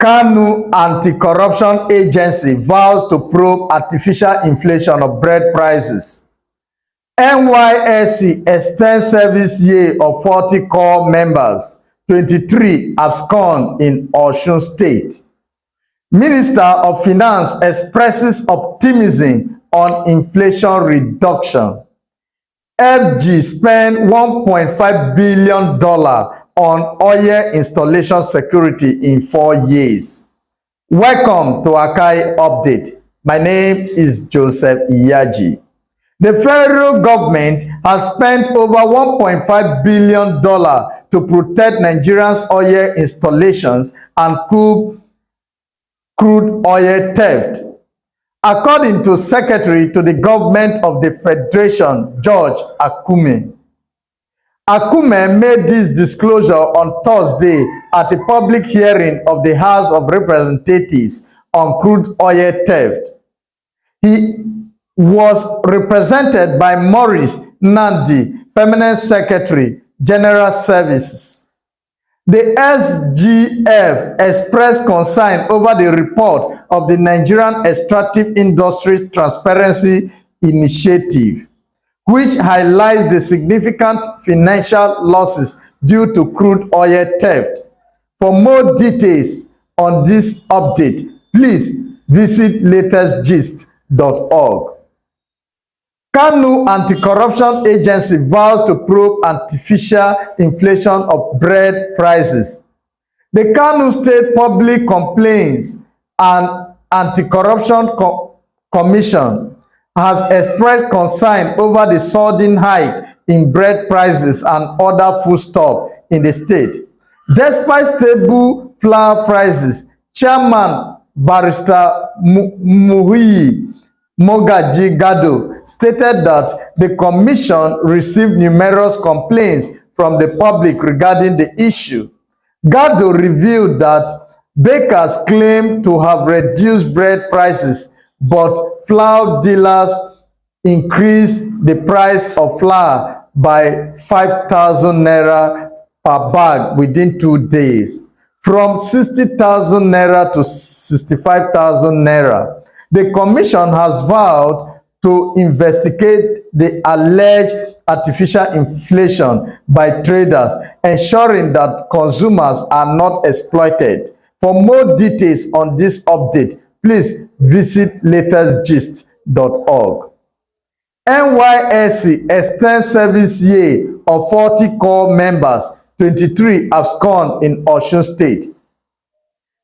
Kano Anti-Corruption Agency vows to probe artificial inflation of bread prices. NYSC extends service year of 40 core members, 23 abscond in Osun State. Minister of Finance expresses optimism on inflation reduction. FG spent $1.5 billion on oil installation security in 4 years. Welcome to Akai Update. My name is Joseph Iyaji. The federal government has spent over $1.5 billion to protect Nigerians' oil installations and curb crude oil theft. According to Secretary to the Government of the Federation, George Akume. Akume made this disclosure on Thursday at a public hearing of the House of Representatives on crude oil theft. He was represented by Maurice Nandi, Permanent Secretary, General Services. The SGF expressed concern over the report of the Nigerian Extractive Industries Transparency Initiative, which highlights the significant financial losses due to crude oil theft. For more details on this update, please visit latestgist.org. Kano Anti-Corruption Agency vows to probe artificial inflation of bread prices. The Kano State Public Complaints and Anti-Corruption Commission has expressed concern over the sudden hike in bread prices and other foodstuffs in the state. Despite stable flour prices, Chairman Barrister Muhiyi Mogaji Gado stated that the commission received numerous complaints from the public regarding the issue. Gado revealed that bakers claim to have reduced bread prices, but flour dealers increased the price of flour by 5,000 naira per bag within 2 days, from 60,000 naira to 65,000 naira. The commission has vowed to investigate the alleged artificial inflation by traders, ensuring that consumers are not exploited. For more details on this update, please visit latestgist.org. NYSC extends service year of 40 core members, 23 abscond in Osun State.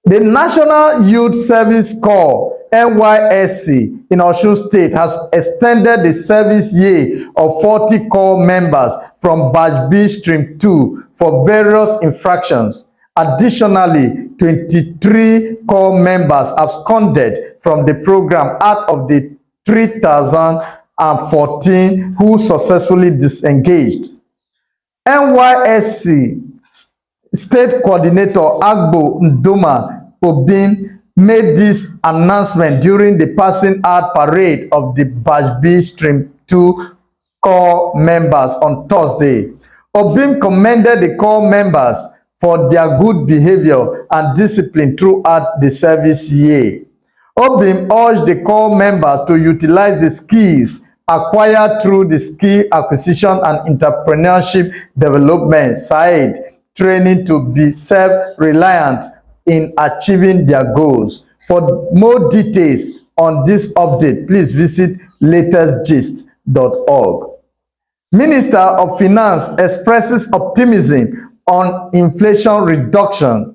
The National Youth Service Corps NYSC in Osun State has extended the service year of 40 core members from Batch B Stream 2 for various infractions. Additionally, 23 core members absconded from the program out of the 3,014 who successfully disengaged. NYSC State Coordinator Agbo Ndoma Obin made this announcement during the passing out parade of the Batch B Stream 2 core members on Thursday. Obin commended the core members for their good behavior and discipline throughout the service year. Obin urged the core members to utilize the skills acquired through the Skill Acquisition and Entrepreneurship Development side training to be self-reliant in achieving their goals. For more details on this update, please visit latestgist.org. Minister of Finance expresses optimism on inflation reduction.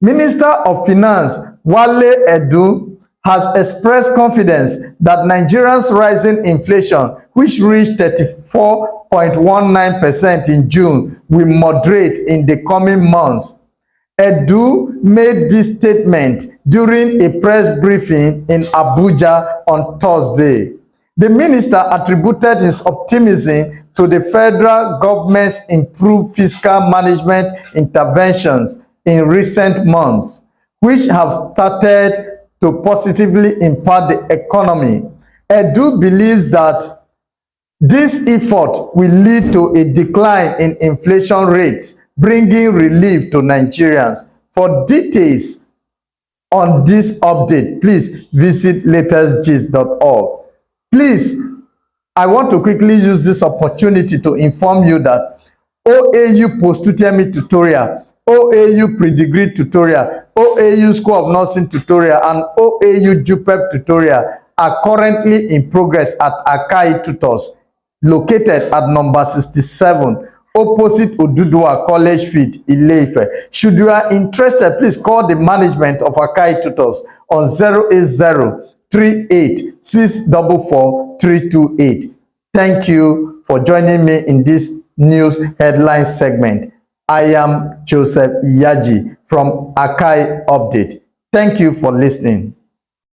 Minister of Finance Wale Edu has expressed confidence that Nigeria's rising inflation, which reached 34.19% in June, will moderate in the coming months. Edu made this statement during a press briefing in Abuja on Thursday. The minister attributed his optimism to the federal government's improved fiscal management interventions in recent months, which have started to positively impact the economy. Edu believes that this effort will lead to a decline in inflation rates, bringing relief to Nigerians. For details on this update, please visit latestgist.org. Please, I want to quickly use this opportunity to inform you that OAU post-UTME tutorial, OAU pre-degree tutorial, OAU School of Nursing tutorial, and OAU JUPEP tutorial are currently in progress at Akai Tutors, located at number 67, opposite Oduduwa College Field, Ile-Ife. Should you are interested, please call the management of Akai Tutors on 080-38-644-328. Thank you for joining me in this news headline segment. I am Joseph Iyaji from Akai Update. Thank you for listening.